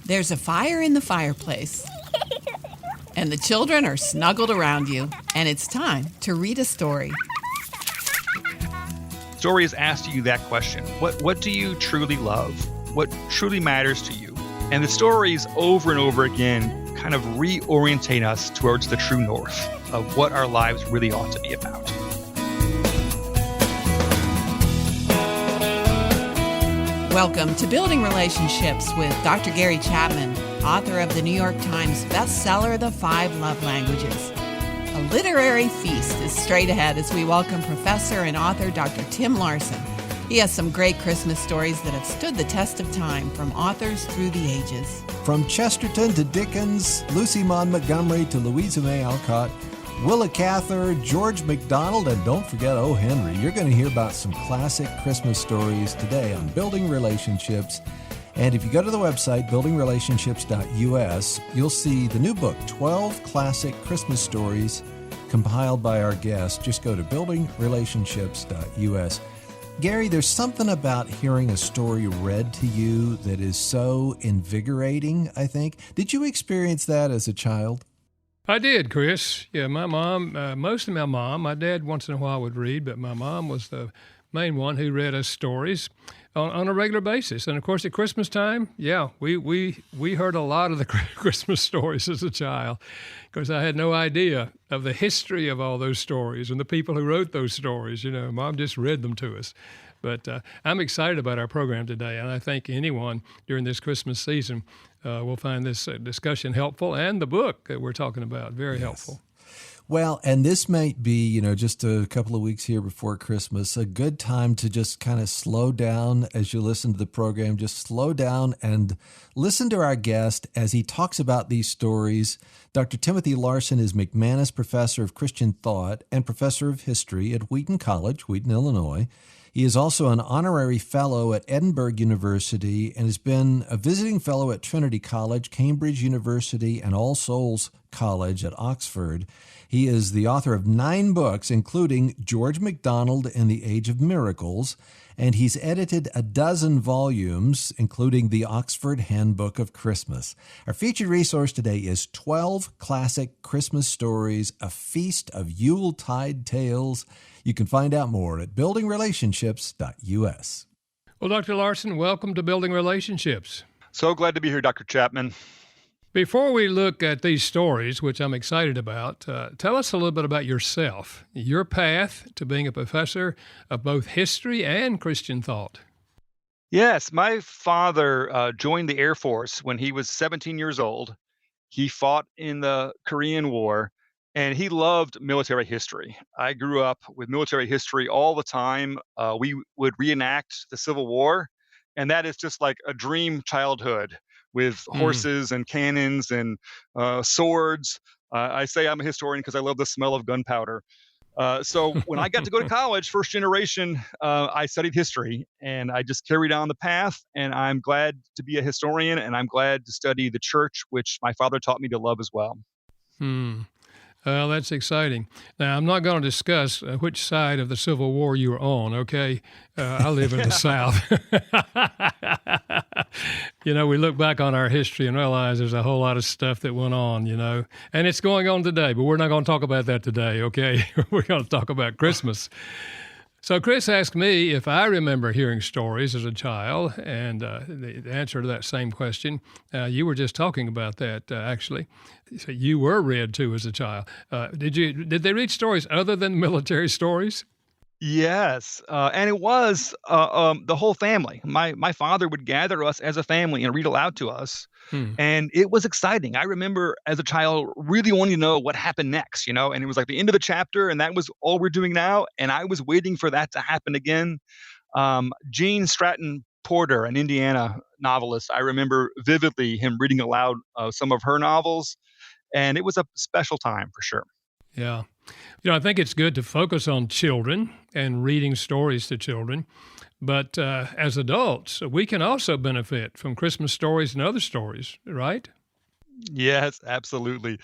There's a fire in the fireplace, and the children are snuggled around you, and it's time to read a story. Stories ask you that question. What do you truly love? What truly matters to you? And the stories over and over again kind of reorientate us towards the true north of what our lives really ought to be about. Welcome to Building Relationships with Dr. Gary Chapman, author of the New York Times bestseller, The 5 Love Languages. A literary feast is straight ahead as we welcome professor and author Dr. Tim Larsen. He has some great Christmas stories that have stood the test of time, from authors through the ages. From Chesterton to Dickens, Lucy Maud Montgomery to Louisa May Alcott, Willa Cather, George MacDonald, and don't forget O. Henry. You're going to hear about some classic Christmas stories today on Building Relationships. And if you go to the website, buildingrelationships.us, you'll see the new book, 12 Classic Christmas Stories, compiled by our guest. Just go to buildingrelationships.us. Gary, there's something about hearing a story read to you that is so invigorating, I think. Did you experience that as a child? I did, Chris. Yeah, my mom, mostly my mom. My dad once in a while would read, but my mom was the main one who read us stories on a regular basis. And of course, at Christmas time, yeah, we heard a lot of the Christmas stories as a child, because I had no idea of the history of all those stories and the people who wrote those stories. You know, Mom just read them to us. But I'm excited about our program today, and I think anyone during this Christmas season will find this discussion helpful, and the book that we're talking about very helpful. Well, and this might be, just a couple of weeks here before Christmas, a good time to just kind of slow down as you listen to the program. Just slow down and listen to our guest as he talks about these stories. Dr. Timothy Larsen is McManus Professor of Christian Thought and Professor of History at Wheaton College, Wheaton, Illinois. He is also an honorary fellow at Edinburgh University and has been a visiting fellow at Trinity College, Cambridge University, and All Souls College at Oxford. He is the author of 9 books, including George MacDonald and the Age of Miracles, and he's edited a dozen volumes, including the Oxford Handbook of Christmas. Our featured resource today is 12 Classic Christmas Stories, a feast of Yuletide tales. You can find out more at buildingrelationships.us. Well, Dr. Larsen, welcome to Building Relationships. So glad to be here, Dr. Chapman. Before we look at these stories, which I'm excited about, tell us a little bit about yourself, your path to being a professor of both history and Christian thought. Yes, my father joined the Air Force when he was 17 years old. He fought in the Korean War, and he loved military history. I grew up with military history all the time. We would reenact the Civil War, and that is just like a dream childhood with horses and cannons and swords. I say I'm a historian because I love the smell of gunpowder. So when I got to go to college, first generation, I studied history, and I just carried on the path, and I'm glad to be a historian, and I'm glad to study the church, which my father taught me to love as well. Well, that's exciting. Now, I'm not going to discuss which side of the Civil War you were on, okay? I live in the South. We look back on our history and realize there's a whole lot of stuff that went on, and it's going on today, but we're not going to talk about that today, okay? We're going to talk about Christmas. So Chris asked me if I remember hearing stories as a child, and the answer to that same question, you were just talking about that, actually. So you were read to as a child. Did they read stories other than military stories? Yes, and it was the whole family. My father would gather us as a family and read aloud to us, and it was exciting. I remember as a child really wanting to know what happened next, and it was like the end of the chapter, and that was all we're doing now, and I was waiting for that to happen again. Gene Stratton Porter, an Indiana novelist, I remember vividly him reading aloud some of her novels, and it was a special time for sure. Yeah. I think it's good to focus on children and reading stories to children. But as adults, we can also benefit from Christmas stories and other stories, right? Yes, absolutely.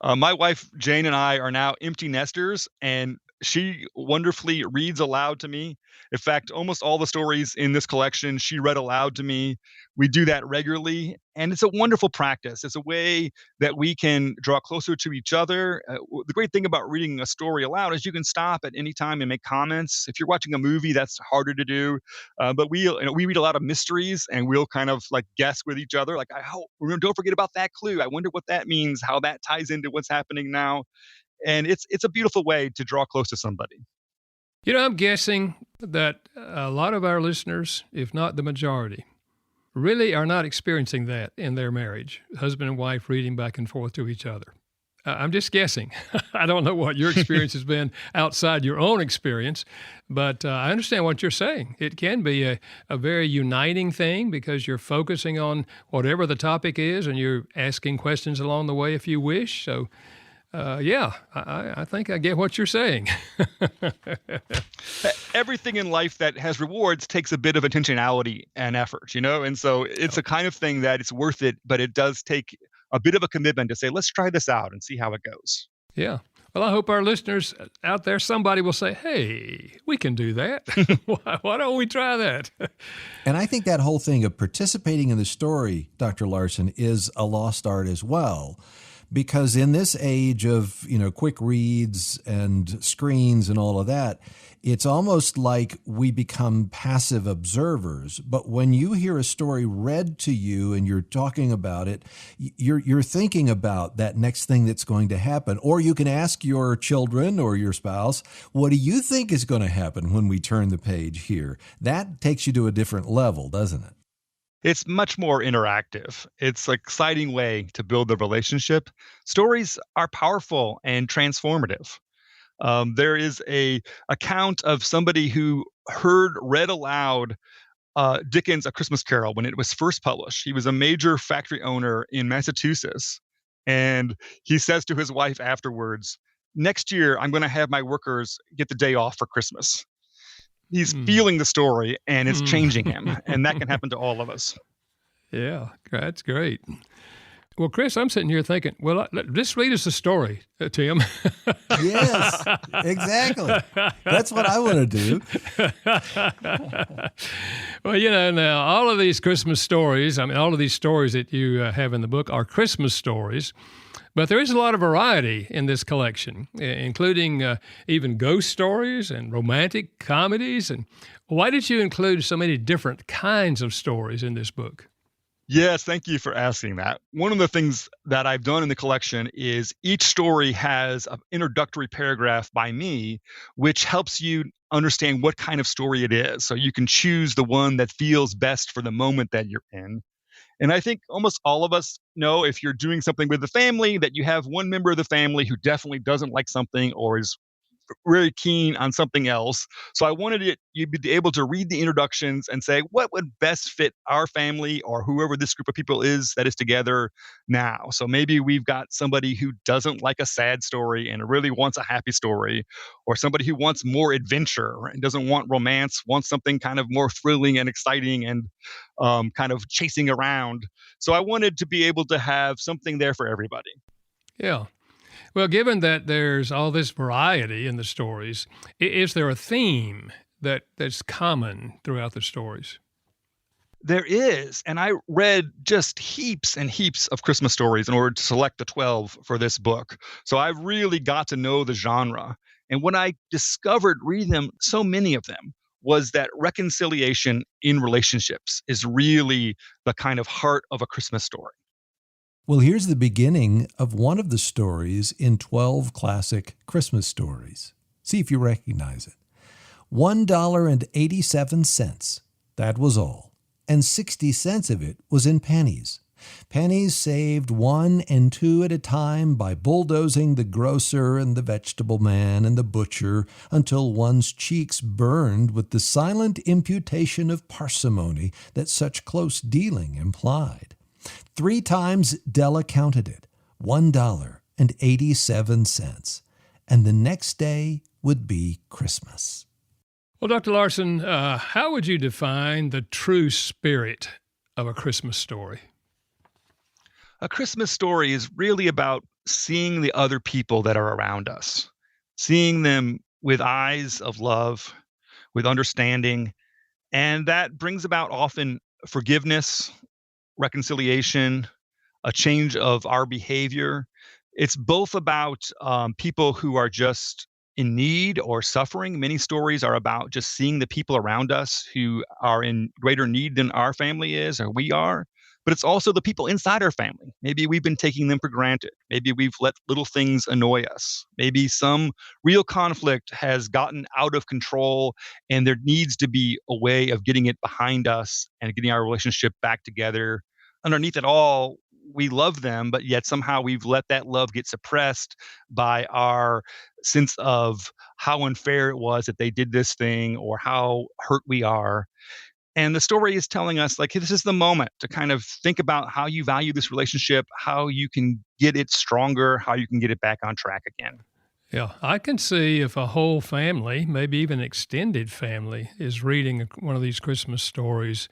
My wife, Jane, and I are now empty nesters, and She wonderfully reads aloud to me. In fact, almost all the stories in this collection, she read aloud to me. We do that regularly, and it's a wonderful practice. It's a way that we can draw closer to each other. The great thing about reading a story aloud is you can stop at any time and make comments. If you're watching a movie, that's harder to do. But we read a lot of mysteries, and we'll kind of like guess with each other, like, don't forget about that clue. I wonder what that means, how that ties into what's happening now. And it's a beautiful way to draw close to somebody. I'm guessing that a lot of our listeners, if not the majority, really are not experiencing that in their marriage, husband and wife reading back and forth to each other. I'm just guessing. I don't know what your experience has been outside your own experience, but I understand what you're saying. It can be a very uniting thing because you're focusing on whatever the topic is and you're asking questions along the way if you wish. So, I think I get what you're saying. Everything in life that has rewards takes a bit of intentionality and effort, and so it's a kind of thing that it's worth it, but it does take a bit of a commitment to say, let's try this out and see how it goes. Yeah. Well, I hope our listeners out there, somebody will say, hey, we can do that. Why don't we try that? And I think that whole thing of participating in the story, Dr. Larsen, is a lost art as well. Because in this age of, quick reads and screens and all of that, it's almost like we become passive observers. But when you hear a story read to you and you're talking about it, you're thinking about that next thing that's going to happen. Or you can ask your children or your spouse, what do you think is going to happen when we turn the page here? That takes you to a different level, doesn't it? It's much more interactive. It's an exciting way to build the relationship. Stories are powerful and transformative. There is a account of somebody who read aloud Dickens' A Christmas Carol when it was first published. He was a major factory owner in Massachusetts, and he says to his wife afterwards, next year I'm going to have my workers get the day off for Christmas. He's feeling the story, and it's changing him, and that can happen to all of us. Yeah, that's great. Well, Chris, I'm sitting here thinking, well, just read us a story, Tim. Yes, exactly. That's what I want to do. Well, now all of these Christmas stories, all of these stories that you have in the book are Christmas stories. But there is a lot of variety in this collection, including even ghost stories and romantic comedies. And why did you include so many different kinds of stories in this book? Yes, thank you for asking that. One of the things that I've done in the collection is each story has an introductory paragraph by me, which helps you understand what kind of story it is. So you can choose the one that feels best for the moment that you're in. And I think almost all of us know if you're doing something with the family that you have one member of the family who definitely doesn't like something or is very keen on something else. So I wanted you to be able to read the introductions and say, what would best fit our family or whoever this group of people is that is together now? So maybe we've got somebody who doesn't like a sad story and really wants a happy story, or somebody who wants more adventure and doesn't want romance, wants something kind of more thrilling and exciting and kind of chasing around. So I wanted to be able to have something there for everybody. Yeah. Well, given that there's all this variety in the stories, is there a theme that's common throughout the stories? There is, and I read just heaps and heaps of Christmas stories in order to select the 12 for this book. So I really got to know the genre. And what I discovered reading them, so many of them, was that reconciliation in relationships is really the kind of heart of a Christmas story. Well, here's the beginning of one of the stories in 12 classic Christmas stories. See if you recognize it. $1.87, that was all, and 60 cents of it was in pennies. Pennies saved 1 and 2 at a time by bulldozing the grocer and the vegetable man and the butcher until one's cheeks burned with the silent imputation of parsimony that such close dealing implied. 3 times Della counted it, $1.87, and the next day would be Christmas. Well, Dr. Larsen, how would you define the true spirit of a Christmas story? A Christmas story is really about seeing the other people that are around us, seeing them with eyes of love, with understanding, and that brings about often forgiveness, reconciliation, a change of our behavior. It's both about people who are just in need or suffering. Many stories are about just seeing the people around us who are in greater need than our family is or we are. But it's also the people inside our family. Maybe we've been taking them for granted. Maybe we've let little things annoy us. Maybe some real conflict has gotten out of control and there needs to be a way of getting it behind us and getting our relationship back together. Underneath it all, we love them, but yet somehow we've let that love get suppressed by our sense of how unfair it was that they did this thing or how hurt we are. And the story is telling us, like, this is the moment to kind of think about how you value this relationship, how you can get it stronger, how you can get it back on track again. Yeah, I can see if a whole family, maybe even extended family, is reading one of these Christmas stories,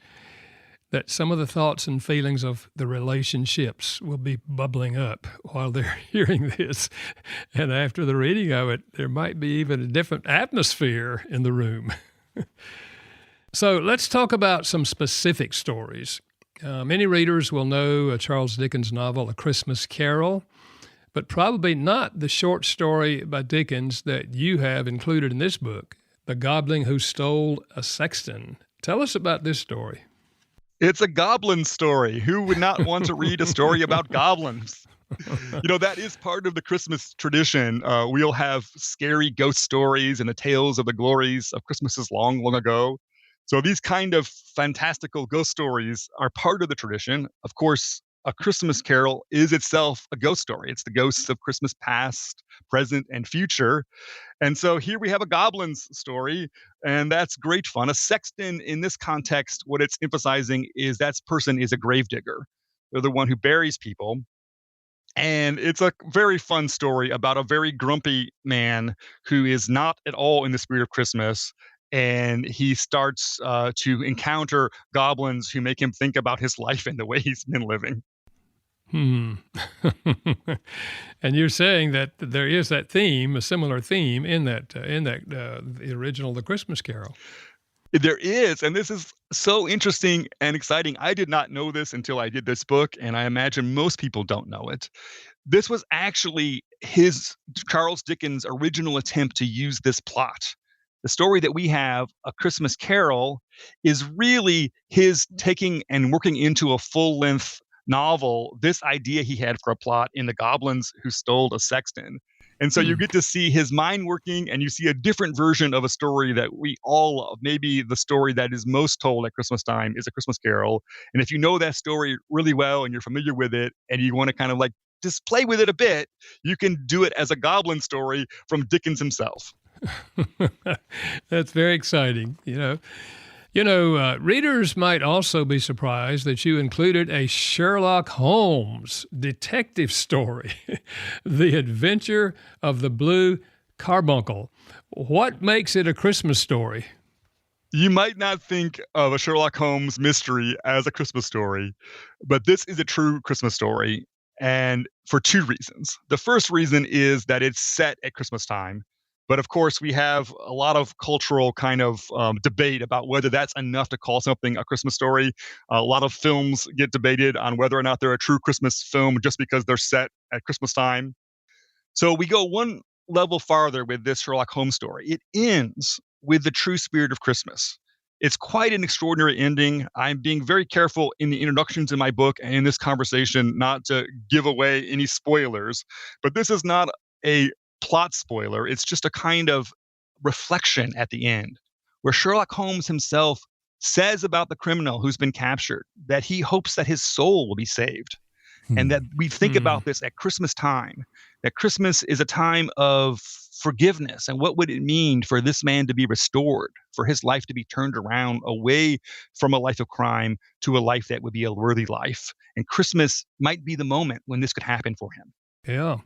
that some of the thoughts and feelings of the relationships will be bubbling up while they're hearing this. And after the reading of it, there might be even a different atmosphere in the room. So let's talk about some specific stories. Many readers will know a Charles Dickens novel, A Christmas Carol, but probably not the short story by Dickens that you have included in this book, The Goblin Who Stole a Sexton. Tell us about this story. It's a goblin story. Who would not want to read a story about goblins? That is part of the Christmas tradition. We'll have scary ghost stories and the tales of the glories of Christmases long, long ago. So these kind of fantastical ghost stories are part of the tradition. Of course, A Christmas Carol is itself a ghost story. It's the ghosts of Christmas past, present, and future. And so here we have a goblin's story, and that's great fun. A sexton in this context, what it's emphasizing is that person is a gravedigger. They're the one who buries people. And it's a very fun story about a very grumpy man who is not at all in the spirit of Christmas. And he starts to encounter goblins who make him think about his life and the way he's been living. And you're saying that there is that theme, a similar theme in the original The Christmas Carol. There is, and this is so interesting and exciting. I did not know this until I did this book, and I imagine most people don't know it. This was actually Charles Dickens' original attempt to use this plot. The story that we have, A Christmas Carol, is really his taking and working into a full-length novel this idea he had for a plot in The Goblins Who Stole a Sexton. And so you get to see his mind working, and you see a different version of a story that we all love. Maybe the story that is most told at Christmas time is A Christmas Carol. And if you know that story really well and you're familiar with it and you want to kind of like just play with it a bit, you can do it as a goblin story from Dickens himself. That's very exciting. Readers might also be surprised that you included a Sherlock Holmes detective story, The Adventure of the Blue Carbuncle. What makes it a Christmas story? You might not think of a Sherlock Holmes mystery as a Christmas story, but this is a true Christmas story, and for two reasons. The first reason is that it's set at Christmas time. But of course, we have a lot of cultural kind of debate about whether that's enough to call something a Christmas story. A lot of films get debated on whether or not they're a true Christmas film just because they're set at Christmas time. So we go one level farther with this Sherlock Holmes story. It ends with the true spirit of Christmas. It's quite an extraordinary ending. I'm being very careful in the introductions in my book and in this conversation not to give away any spoilers, but this is not a plot spoiler. It's just a kind of reflection at the end where Sherlock Holmes himself says about the criminal who's been captured that he hopes that his soul will be saved. And that we think about this at Christmas time, that Christmas is a time of forgiveness. And what would it mean for this man to be restored, for his life to be turned around away from a life of crime to a life that would be a worthy life? And Christmas might be the moment when this could happen for him. Yeah.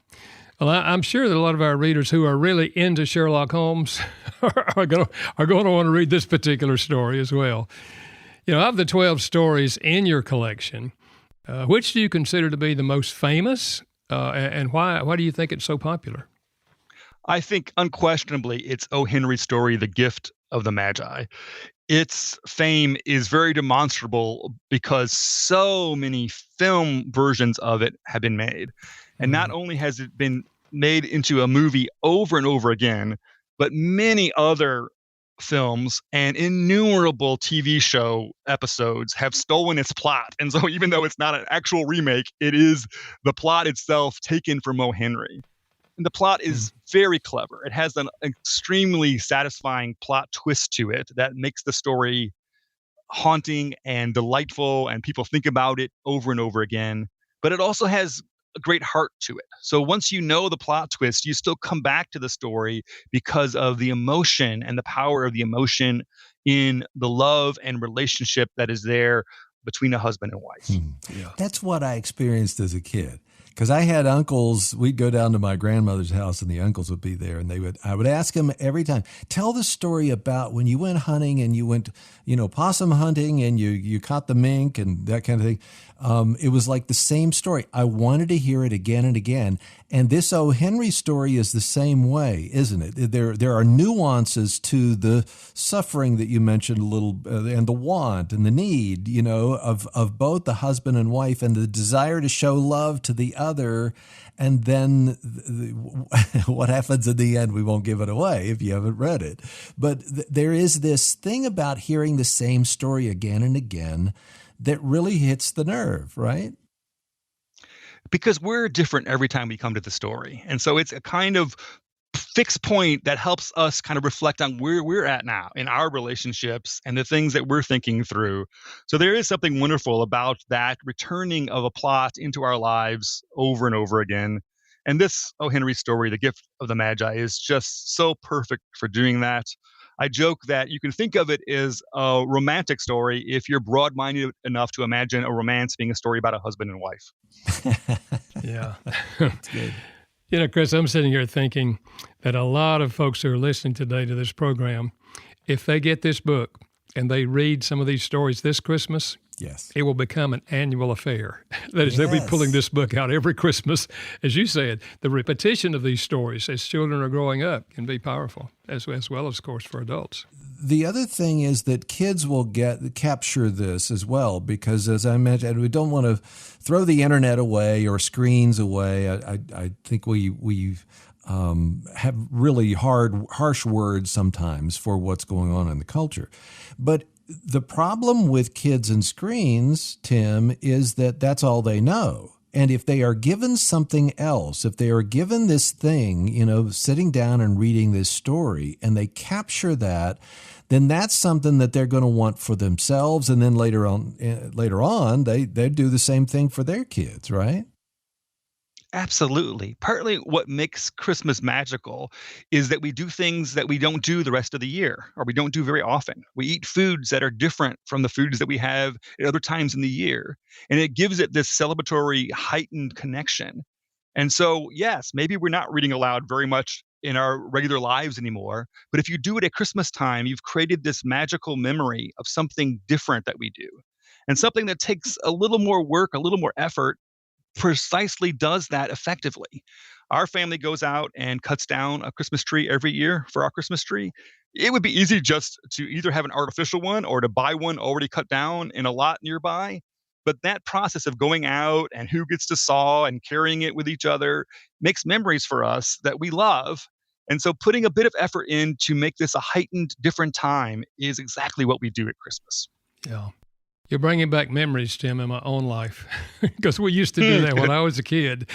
Well, I'm sure that a lot of our readers who are really into Sherlock Holmes are going to want to read this particular story as well. Of the 12 stories in your collection, which do you consider to be the most famous, and why do you think it's so popular? I think unquestionably it's O. Henry's story, The Gift of the Magi. Its fame is very demonstrable because so many film versions of it have been made. And not only has it been made into a movie over and over again, but many other films and innumerable TV show episodes have stolen its plot. And so even though it's not an actual remake, it is the plot itself taken from O. Henry. And the plot is very clever. It has an extremely satisfying plot twist to it that makes the story haunting and delightful, and people think about it over and over again. But it also has a great heart to it. So once you know the plot twist, you still come back to the story because of the emotion and the power of the emotion in the love and relationship that is there between a husband and wife. Yeah. That's what I experienced as a kid. Because I had uncles, we'd go down to my grandmother's house and the uncles would be there, and I would ask them every time, tell the story about when you went hunting and you went, possum hunting and you caught the mink and that kind of thing. It was like the same story. I wanted to hear it again and again. And this O. Henry story is the same way, isn't it? There are nuances to the suffering that you mentioned a little, and the want and the need, of both the husband and wife, and the desire to show love to the other. And then what happens in the end, we won't give it away if you haven't read it. But there is this thing about hearing the same story again and again that really hits the nerve, right? Because we're different every time we come to the story. And so it's a kind of fixed point that helps us kind of reflect on where we're at now in our relationships and the things that we're thinking through. So there is something wonderful about that returning of a plot into our lives over and over again. And this O. Henry story, The Gift of the Magi, is just so perfect for doing that. I joke that you can think of it as a romantic story if you're broad-minded enough to imagine a romance being a story about a husband and wife. Yeah. That's good. Chris, I'm sitting here thinking that a lot of folks who are listening today to this program, if they get this book and they read some of these stories this Christmas, yes, it will become an annual affair. That is, they'll be pulling this book out every Christmas. As you said, the repetition of these stories as children are growing up can be powerful, as well as, of course, for adults. The other thing is that kids will capture this as well, because as I mentioned, we don't want to throw the internet away or screens away. I think we have really harsh words sometimes for what's going on in the culture. But the problem with kids and screens, Tim, is that that's all they know. And if they are given something else, if they are given this thing, sitting down and reading this story, and they capture that, then that's something that they're going to want for themselves. And then later on, they do the same thing for their kids, right? Absolutely. Partly what makes Christmas magical is that we do things that we don't do the rest of the year, or we don't do very often. We eat foods that are different from the foods that we have at other times in the year. And it gives it this celebratory, heightened connection. And so, yes, maybe we're not reading aloud very much in our regular lives anymore, but if you do it at Christmas time, you've created this magical memory of something different that we do. And something that takes a little more work, a little more effort, precisely does that effectively. Our family goes out and cuts down a Christmas tree every year for our Christmas tree. It would be easy just to either have an artificial one or to buy one already cut down in a lot nearby. But that process of going out and who gets to saw and carrying it with each other makes memories for us that we love. And so putting a bit of effort in to make this a heightened, different time is exactly what we do at Christmas. Yeah. You're bringing back memories, Tim, in my own life, because we used to do that when I was a kid.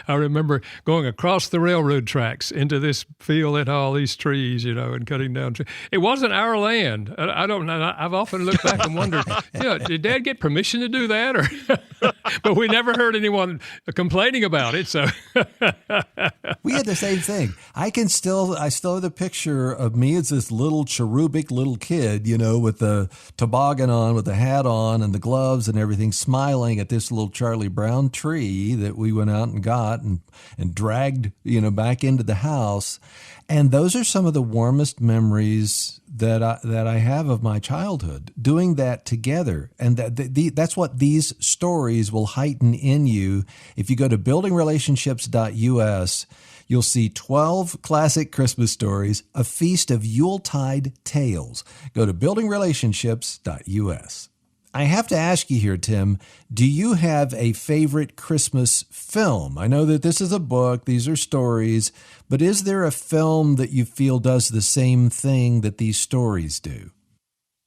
I remember going across the railroad tracks into this field that had all these trees, and cutting down trees. It wasn't our land. I don't know. I've often looked back and wondered, did Dad get permission to do that? Or but we never heard anyone complaining about it. So we had the same thing. I still have the picture of me as this little cherubic little kid, with the toboggan on, with the hat on and the gloves and everything, smiling at this little Charlie Brown tree that we went out and got and dragged, back into the house. And those are some of the warmest memories that I have of my childhood, doing that together. And that's what these stories will heighten in you. If you go to buildingrelationships.us, You'll see 12 classic Christmas stories, a feast of Yuletide tales. Go to buildingrelationships.us. I have to ask you here, Tim, do you have a favorite Christmas film? I know that this is a book, these are stories, but is there a film that you feel does the same thing that these stories do?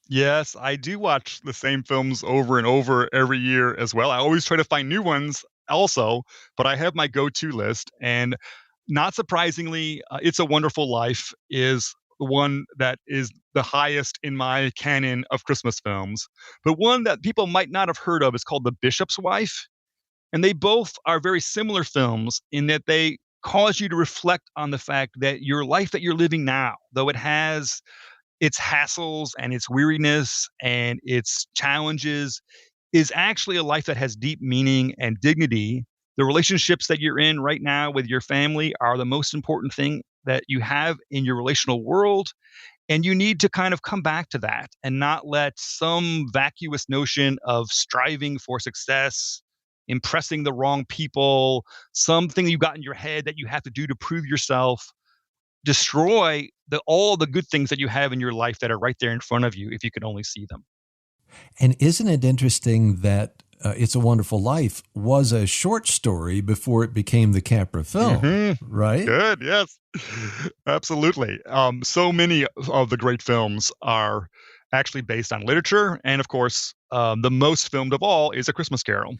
Yes, I do watch the same films over and over every year as well. I always try to find new ones also, but I have my go-to list. And not surprisingly, It's a Wonderful Life is the one that is the highest in my canon of Christmas films. But one that people might not have heard of is called The Bishop's Wife. And they both are very similar films in that they cause you to reflect on the fact that your life that you're living now, though it has its hassles and its weariness and its challenges, is actually a life that has deep meaning and dignity. The relationships that you're in right now with your family are the most important thing that you have in your relational world. And you need to kind of come back to that and not let some vacuous notion of striving for success, impressing the wrong people, something you got in your head that you have to do to prove yourself, destroy all the good things that you have in your life that are right there in front of you if you could only see them. And isn't it interesting that It's a Wonderful Life was a short story before it became the Capra film, right? Good, yes. Absolutely. So many of the great films are actually based on literature. And of course, the most filmed of all is A Christmas Carol.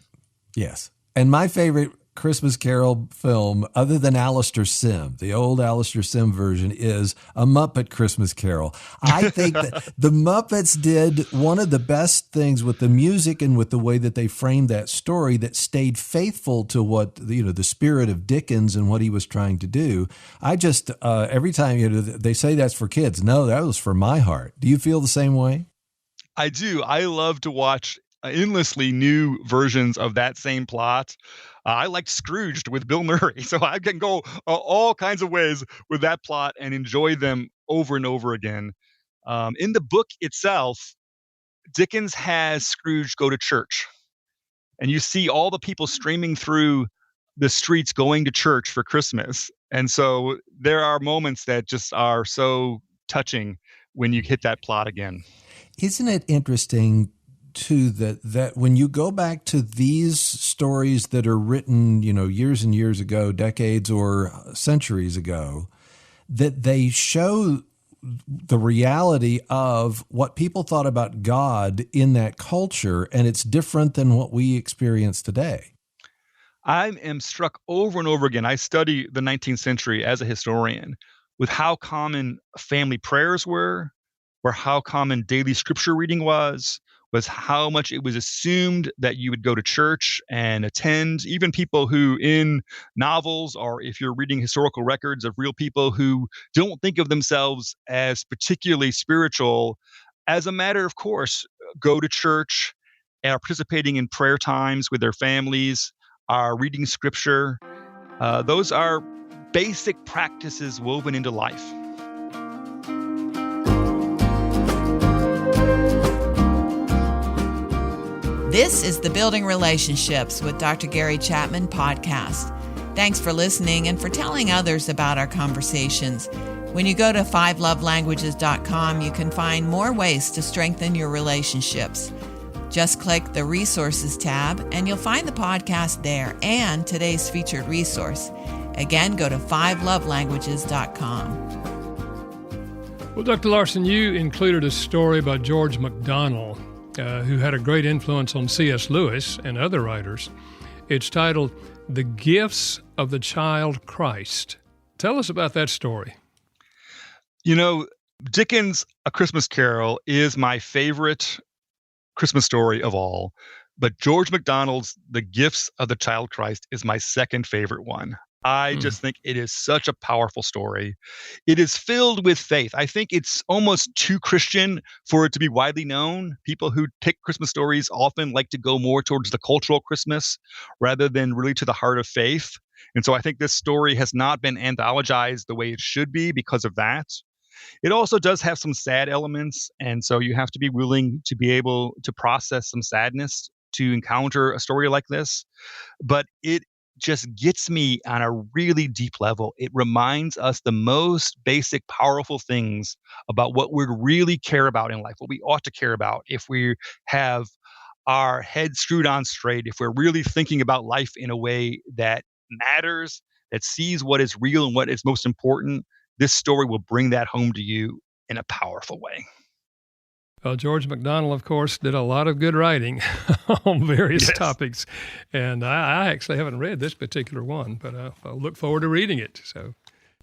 Yes. And my favorite Christmas Carol film, other than Alistair Sim, the old Alistair Sim version, is A Muppet Christmas Carol. I think that the Muppets did one of the best things with the music and with the way that they framed that story that stayed faithful to what, the spirit of Dickens and what he was trying to do. I just, every time, they say that's for kids. No, that was for my heart. Do you feel the same way? I do. I love to watch endlessly new versions of that same plot. I liked Scrooged with Bill Murray, so I can go all kinds of ways with that plot and enjoy them over and over again. In the book itself, Dickens has Scrooge go to church, and you see all the people streaming through the streets going to church for Christmas. And so there are moments that just are so touching when you hit that plot again. Isn't it interesting too that when you go back to these stories that are written, years and years ago, decades or centuries ago, that they show the reality of what people thought about God in that culture, and it's different than what we experience today. I am struck over and over again. I study the 19th century as a historian with how common family prayers were, or how common daily scripture reading was how much it was assumed that you would go to church and attend. Even people who in novels, or if you're reading historical records of real people who don't think of themselves as particularly spiritual, as a matter of course, go to church, are participating in prayer times with their families, are reading scripture. Those are basic practices woven into life. This is the Building Relationships with Dr. Gary Chapman podcast. Thanks for listening and for telling others about our conversations. When you go to 5lovelanguages.com, you can find more ways to strengthen your relationships. Just click the Resources tab and you'll find the podcast there and today's featured resource. Again, go to 5lovelanguages.com. Well, Dr. Larsen, you included a story about George MacDonald, who had a great influence on C.S. Lewis and other writers. It's titled The Gifts of the Child Christ. Tell us about that story. Dickens' A Christmas Carol is my favorite Christmas story of all, but George MacDonald's The Gifts of the Child Christ is my second favorite one. I just think it is such a powerful story. It is filled with faith. I think it's almost too Christian for it to be widely known. People who pick Christmas stories often like to go more towards the cultural Christmas rather than really to the heart of faith. And so I think this story has not been anthologized the way it should be because of that. It also does have some sad elements, and so you have to be willing to be able to process some sadness to encounter a story like this. But it just gets me on a really deep level. It reminds us the most basic, powerful things about what we really care about in life, what we ought to care about if we have our head screwed on straight, if we're really thinking about life in a way that matters, that sees what is real and what is most important. This story will bring that home to you in a powerful way. Well, George MacDonald, of course, did a lot of good writing on various Yes. topics. And I actually haven't read this particular one, but I'll look forward to reading it. So,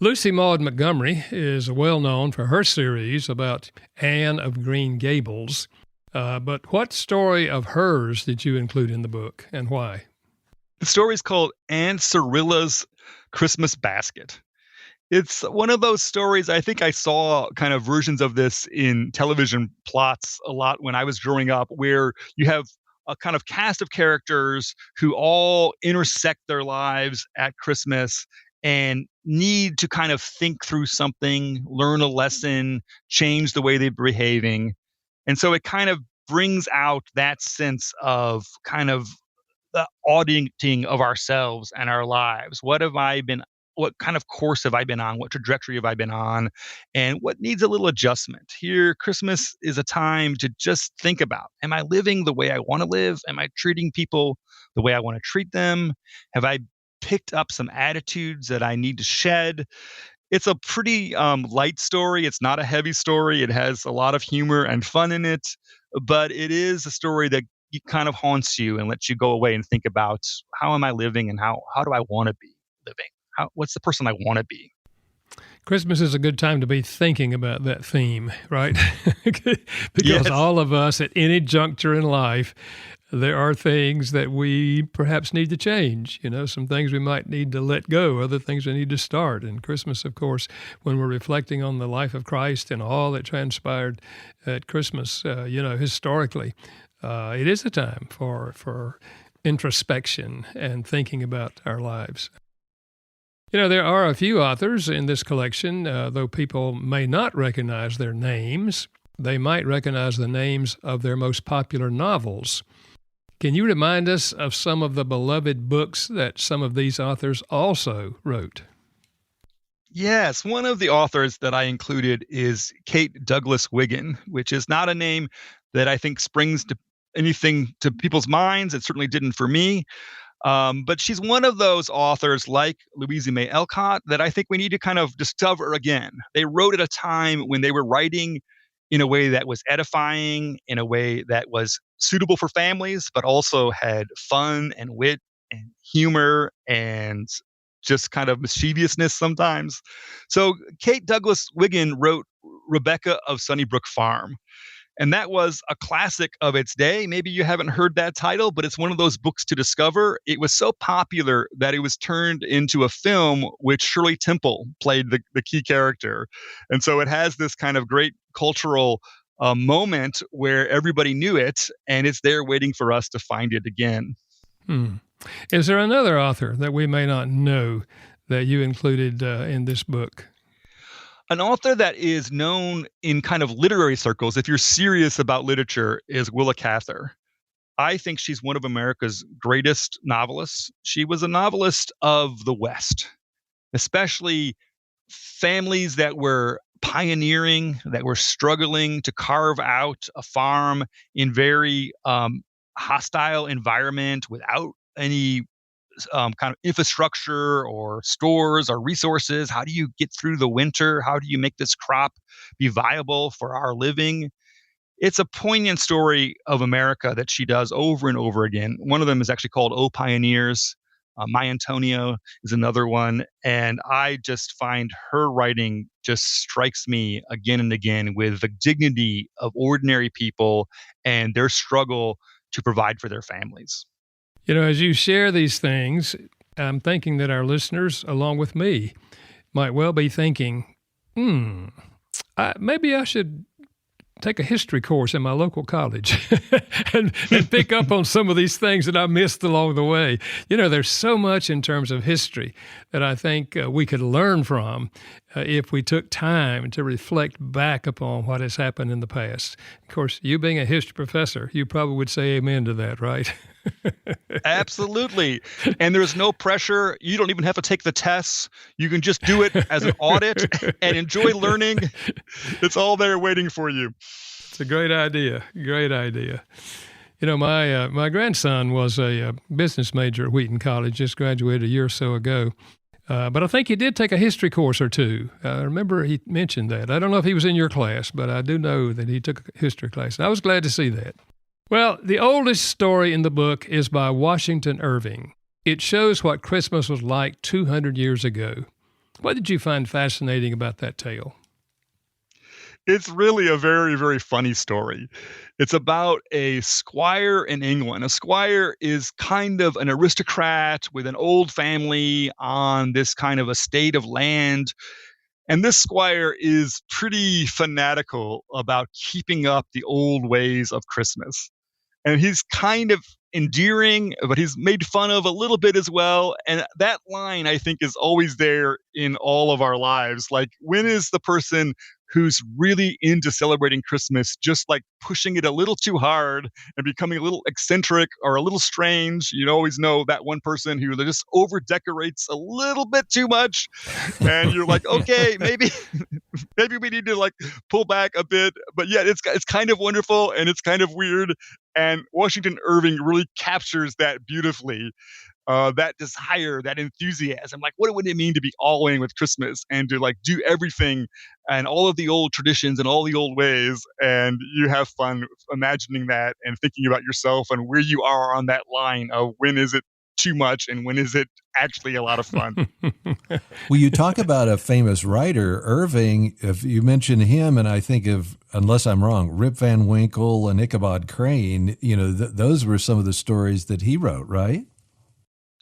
Lucy Maud Montgomery is well known for her series about Anne of Green Gables. But what story of hers did you include in the book, and why? The story is called Aunt Cirilla's Christmas Basket. It's one of those stories. I think I saw kind of versions of this in television plots a lot when I was growing up, where you have a kind of cast of characters who all intersect their lives at Christmas and need to kind of think through something, learn a lesson, change the way they're behaving. And so it kind of brings out that sense of kind of the auditing of ourselves and our lives. What kind of course have I been on? What trajectory have I been on? And what needs a little adjustment? Here, Christmas is a time to just think about, am I living the way I want to live? Am I treating people the way I want to treat them? Have I picked up some attitudes that I need to shed? It's a pretty light story. It's not a heavy story. It has a lot of humor and fun in it, but it is a story that kind of haunts you and lets you go away and think about, how am I living and how do I want to be living? What's the person I want to be? Christmas is a good time to be thinking about that theme, right? Because Yes. all of us at any juncture in life, there are things that we perhaps need to change. Some things we might need to let go, other things we need to start. And Christmas, of course, when we're reflecting on the life of Christ and all that transpired at Christmas, historically, it is a time for introspection and thinking about our lives. There are a few authors in this collection, though people may not recognize their names. They might recognize the names of their most popular novels. Can you remind us of some of the beloved books that some of these authors also wrote? Yes, one of the authors that I included is Kate Douglas Wiggin, which is not a name that I think springs to anything to people's minds. It certainly didn't for me. But she's one of those authors like Louisa May Alcott that I think we need to kind of discover again. They wrote at a time when they were writing in a way that was edifying, in a way that was suitable for families, but also had fun and wit and humor and just kind of mischievousness sometimes. So Kate Douglas Wiggin wrote Rebecca of Sunnybrook Farm. And that was a classic of its day. Maybe you haven't heard that title, but it's one of those books to discover. It was so popular that it was turned into a film, which Shirley Temple played the key character. And so it has this kind of great cultural moment where everybody knew it, and it's there waiting for us to find it again. Is there another author that we may not know that you included in this book? An author that is known in kind of literary circles, if you're serious about literature, is Willa Cather. I think she's one of America's greatest novelists. She was a novelist of the West, especially families that were pioneering, that were struggling to carve out a farm in very hostile environment without any kind of infrastructure or stores or resources. How do you get through the winter? How do you make this crop be viable for our living? It's a poignant story of America that she does over and over again. One of them is actually called Oh Pioneers. My Antonio is another one. And I just find her writing just strikes me again and again with the dignity of ordinary people and their struggle to provide for their families. As you share these things, I'm thinking that our listeners, along with me, might well be thinking, maybe I should take a history course in my local college and pick up on some of these things that I missed along the way. There's so much in terms of history that I think we could learn from if we took time to reflect back upon what has happened in the past. Of course, you being a history professor, you probably would say amen to that, right? Absolutely. And there's no pressure. You don't even have to take the tests. You can just do it as an audit and enjoy learning. It's all there waiting for you. It's a great idea. Great idea. You know, my grandson was a business major at Wheaton College, just graduated a year or so ago. But I think he did take a history course or two. I remember he mentioned that. I don't know if he was in your class, but I do know that he took a history class. I was glad to see that. Well, the oldest story in the book is by Washington Irving. It shows what Christmas was like 200 years ago. What did you find fascinating about that tale? It's really a very, very funny story. It's about a squire in England. A squire is kind of an aristocrat with an old family on this kind of estate of land. And this squire is pretty fanatical about keeping up the old ways of Christmas. And he's kind of endearing, but he's made fun of a little bit as well. And that line, I think, is always there in all of our lives. Like, when is the person who's really into celebrating Christmas just like pushing it a little too hard and becoming a little eccentric or a little strange? You always know that one person who just over decorates a little bit too much. And you're like, okay, maybe we need to like pull back a bit. But yeah, it's kind of wonderful and it's kind of weird. And Washington Irving really captures that beautifully. That desire, that enthusiasm. Like, what would it mean to be all in with Christmas and to like do everything and all of the old traditions and all the old ways? And you have fun imagining that and thinking about yourself and where you are on that line of when is it too much and when is it actually a lot of fun. Well, you talk about a famous writer, Irving. If you mention him, and I think of, unless I'm wrong, Rip Van Winkle and Ichabod Crane, you know, those were some of the stories that he wrote, right?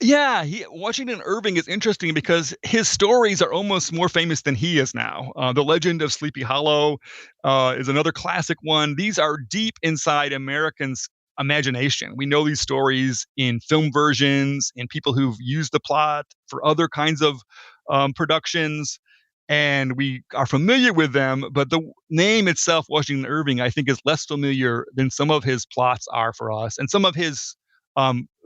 Yeah, Washington Irving is interesting because his stories are almost more famous than he is now. The Legend of Sleepy Hollow is another classic one. These are deep inside Americans' imagination. We know these stories in film versions, in people who've used the plot for other kinds of productions, and we are familiar with them. But the name itself, Washington Irving, I think is less familiar than some of his plots are for us, and some of his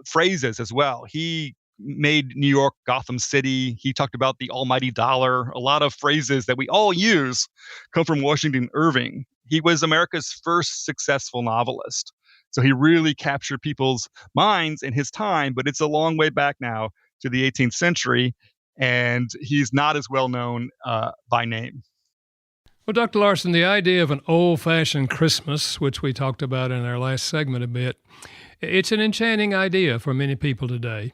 phrases as well. He made New York Gotham City. He talked about the almighty dollar. A lot of phrases that we all use come from Washington Irving. He was America's first successful novelist. So he really captured people's minds in his time, but it's a long way back now to the 18th century, and he's not as well known by name. Well, Dr. Larsen, the idea of an old-fashioned Christmas, which we talked about in our last segment a bit, it's an enchanting idea for many people today.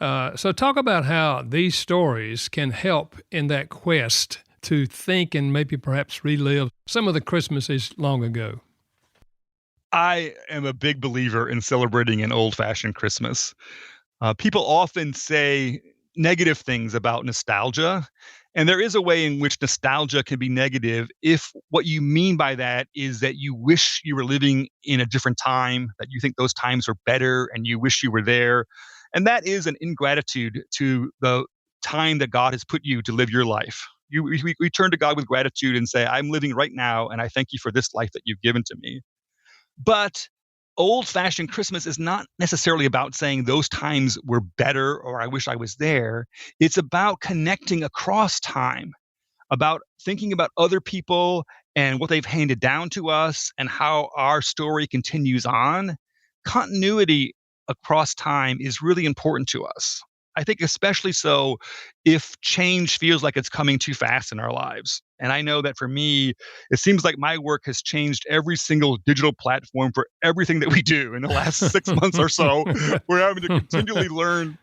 So talk about how these stories can help in that quest to think and maybe perhaps relive some of the Christmases long ago. I am a big believer in celebrating an old-fashioned Christmas. People often say negative things about nostalgia, and there is a way in which nostalgia can be negative if what you mean by that is that you wish you were living in a different time, that you think those times were better and you wish you were there. And that is an ingratitude to the time that God has put you to live your life. We turn to God with gratitude and say, I'm living right now, and I thank you for this life that you've given to me. But old-fashioned Christmas is not necessarily about saying those times were better or I wish I was there. It's about connecting across time, about thinking about other people and what they've handed down to us and how our story continues on. Continuity across time is really important to us. I think especially so if change feels like it's coming too fast in our lives. And I know that for me, it seems like my work has changed every single digital platform for everything that we do in the last 6 months or so. We're having to continually learn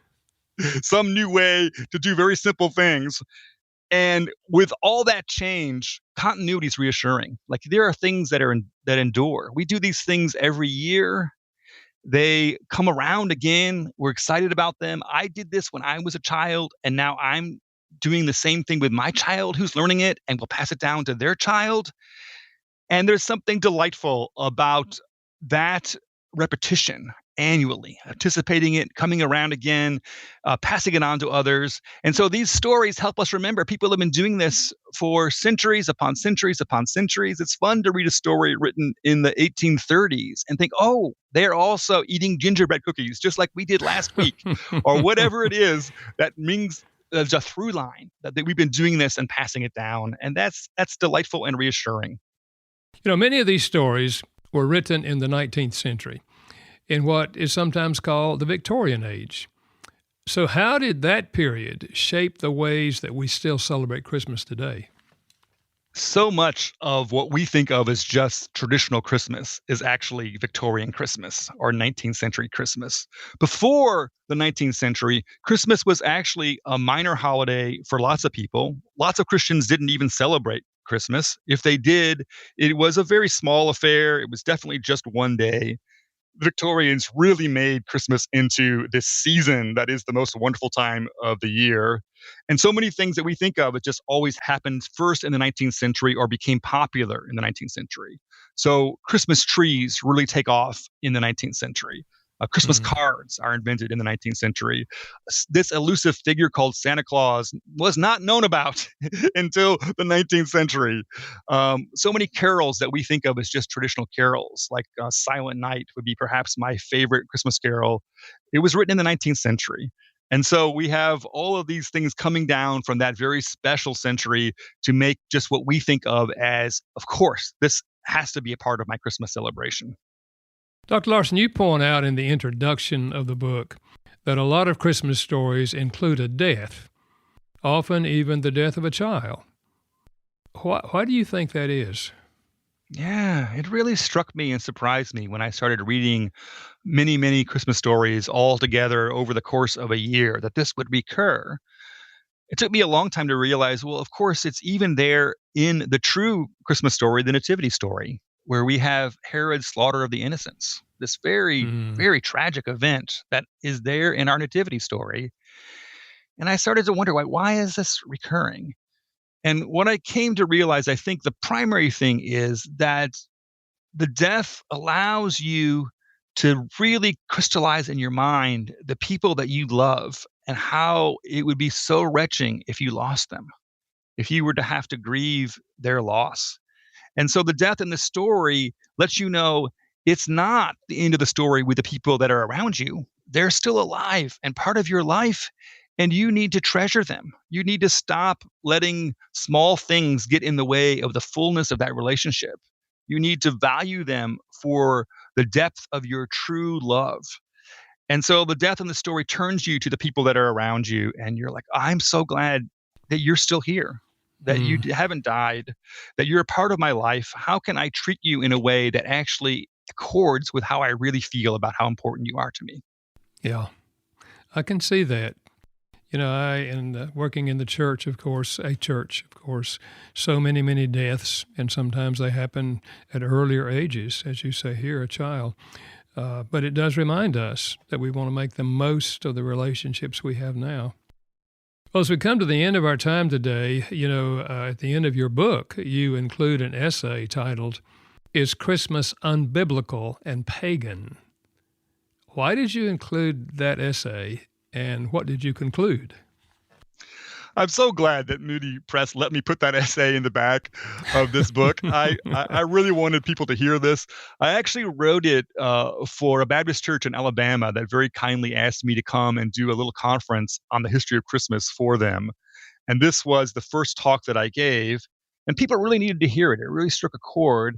some new way to do very simple things. And with all that change, continuity is reassuring. Like, there are things that endure. We do these things every year. They come around again. We're excited about them. I did this when I was a child, and now I'm doing the same thing with my child who's learning it and will pass it down to their child. And there's something delightful about that repetition annually, anticipating it, coming around again, passing it on to others. And so these stories help us remember people have been doing this for centuries upon centuries upon centuries. It's fun to read a story written in the 1830s and think, oh, they're also eating gingerbread cookies just like we did last week, or whatever it is that means there's a through line that we've been doing this and passing it down. And that's delightful and reassuring. Many of these stories were written in the 19th century in what is sometimes called the Victorian Age. So how did that period shape the ways that we still celebrate Christmas today? So much of what we think of as just traditional Christmas is actually Victorian Christmas or 19th century Christmas. Before the 19th century, Christmas was actually a minor holiday for lots of people. Lots of Christians didn't even celebrate Christmas. If they did, it was a very small affair. It was definitely just one day. Victorians really made Christmas into this season that is the most wonderful time of the year. And so many things that we think of, it just always happened first in the 19th century or became popular in the 19th century. So Christmas trees really take off in the 19th century. Christmas cards are invented in the 19th century. This elusive figure called Santa Claus was not known about until the 19th century. So many carols that we think of as just traditional carols, like Silent Night would be perhaps my favorite Christmas carol. It was written in the 19th century. And so we have all of these things coming down from that very special century to make just what we think of as, of course, this has to be a part of my Christmas celebration. Dr. Larsen, you point out in the introduction of the book that a lot of Christmas stories include a death, often even the death of a child. Why do you think that is? Yeah, it really struck me and surprised me when I started reading many, many Christmas stories all together over the course of a year that this would recur. It took me a long time to realize, well, of course, it's even there in the true Christmas story, the Nativity story, where we have Herod's slaughter of the innocents, this very, very tragic event that is there in our Nativity story. And I started to wonder, why is this recurring? And what I came to realize, I think the primary thing is that the death allows you to really crystallize in your mind the people that you love and how it would be so wretching if you lost them, if you were to have to grieve their loss. And so the death in the story lets you know it's not the end of the story with the people that are around you. They're still alive and part of your life, and you need to treasure them. You need to stop letting small things get in the way of the fullness of that relationship. You need to value them for the depth of your true love. And so the death in the story turns you to the people that are around you, and you're like, I'm so glad that you're still here, that you haven't died, that you're a part of my life. How can I treat you in a way that actually accords with how I really feel about how important you are to me? Yeah, I can see that. Working in the church, of course, so many, many deaths, and sometimes they happen at earlier ages, as you say here, a child. But it does remind us that we want to make the most of the relationships we have now. Well, as we come to the end of our time today, at the end of your book, you include an essay titled, "Is Christmas Unbiblical and Pagan?" Why did you include that essay, and what did you conclude? I'm so glad that Moody Press let me put that essay in the back of this book. I really wanted people to hear this. I actually wrote it for a Baptist church in Alabama that very kindly asked me to come and do a little conference on the history of Christmas for them. And this was the first talk that I gave, and people really needed to hear it. It really struck a chord.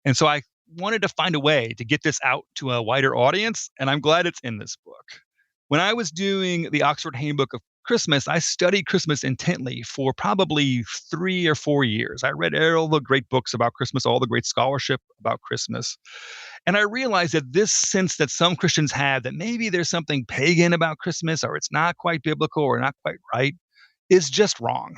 And so I wanted to find a way to get this out to a wider audience, and I'm glad it's in this book. When I was doing the Oxford Handbook of Christmas, I studied Christmas intently for probably 3 or 4 years. I read all the great books about Christmas, all the great scholarship about Christmas. And I realized that this sense that some Christians have that maybe there's something pagan about Christmas, or it's not quite biblical or not quite right, is just wrong.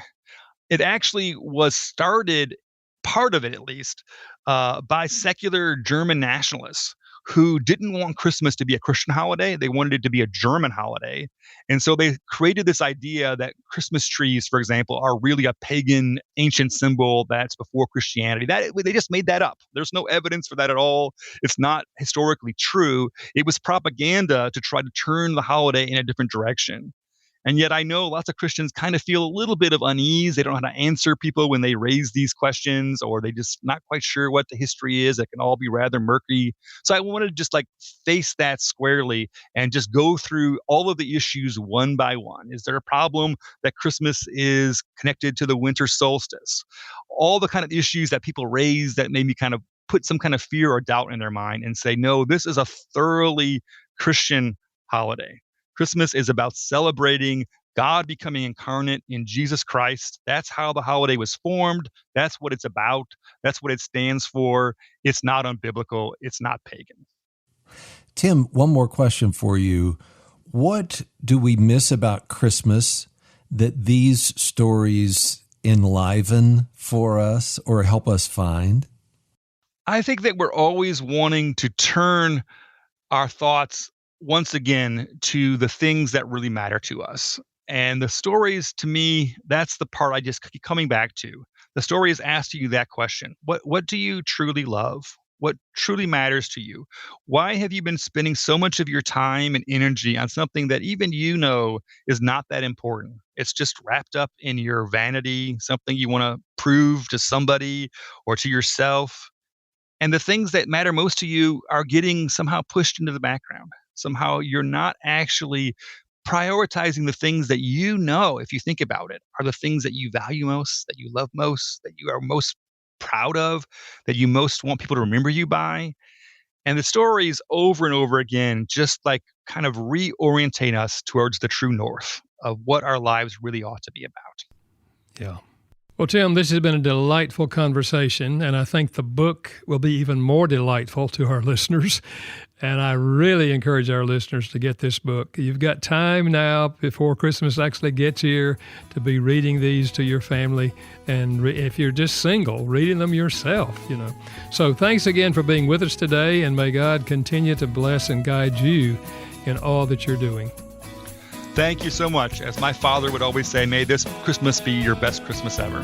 It actually was started, part of it at least, by secular German nationalists who didn't want Christmas to be a Christian holiday. They wanted it to be a German holiday. And so they created this idea that Christmas trees, for example, are really a pagan ancient symbol that's before Christianity. They just made that up. There's no evidence for that at all. It's not historically true. It was propaganda to try to turn the holiday in a different direction. And yet I know lots of Christians kind of feel a little bit of unease. They don't know how to answer people when they raise these questions, or they just not quite sure what the history is. It can all be rather murky. So I wanted to just face that squarely and just go through all of the issues one by one. Is there a problem that Christmas is connected to the winter solstice? All the kind of issues that people raise that made me kind of put some kind of fear or doubt in their mind and say, no, this is a thoroughly Christian holiday. Christmas is about celebrating God becoming incarnate in Jesus Christ. That's how the holiday was formed. That's what it's about. That's what it stands for. It's not unbiblical. It's not pagan. Tim, one more question for you. What do we miss about Christmas that these stories enliven for us or help us find? I think that we're always wanting to turn our thoughts once again to the things that really matter to us. And the stories, to me, that's the part I just keep coming back to. The story is asking you that question. What do you truly love? What truly matters to you? Why have you been spending so much of your time and energy on something that even you know is not that important? It's just wrapped up in your vanity, something you want to prove to somebody or to yourself. And the things that matter most to you are getting somehow pushed into the background. Somehow you're not actually prioritizing the things that you know, if you think about it, are the things that you value most, that you love most, that you are most proud of, that you most want people to remember you by. And the stories over and over again just kind of reorientate us towards the true north of what our lives really ought to be about. Yeah. Well, Tim, this has been a delightful conversation, and I think the book will be even more delightful to our listeners. And I really encourage our listeners to get this book. You've got time now before Christmas actually gets here to be reading these to your family. And if you're just single, reading them yourself, So thanks again for being with us today, and may God continue to bless and guide you in all that you're doing. Thank you so much. As my father would always say, may this Christmas be your best Christmas ever.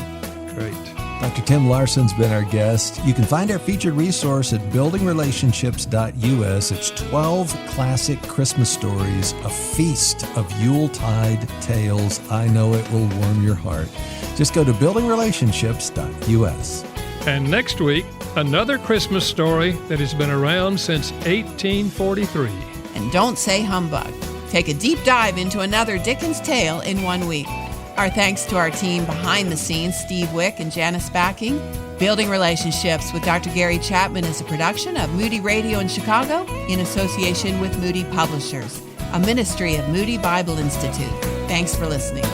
Great. Dr. Tim Larsen's been our guest. You can find our featured resource at buildingrelationships.us. It's 12 classic Christmas stories, a feast of Yuletide tales. I know it will warm your heart. Just go to buildingrelationships.us. And next week, another Christmas story that has been around since 1843. And don't say humbug. Take a deep dive into another Dickens tale in 1 week. Our thanks to our team behind the scenes, Steve Wick and Janice Backing. Building Relationships with Dr. Gary Chapman is a production of Moody Radio in Chicago in association with Moody Publishers, a ministry of Moody Bible Institute. Thanks for listening.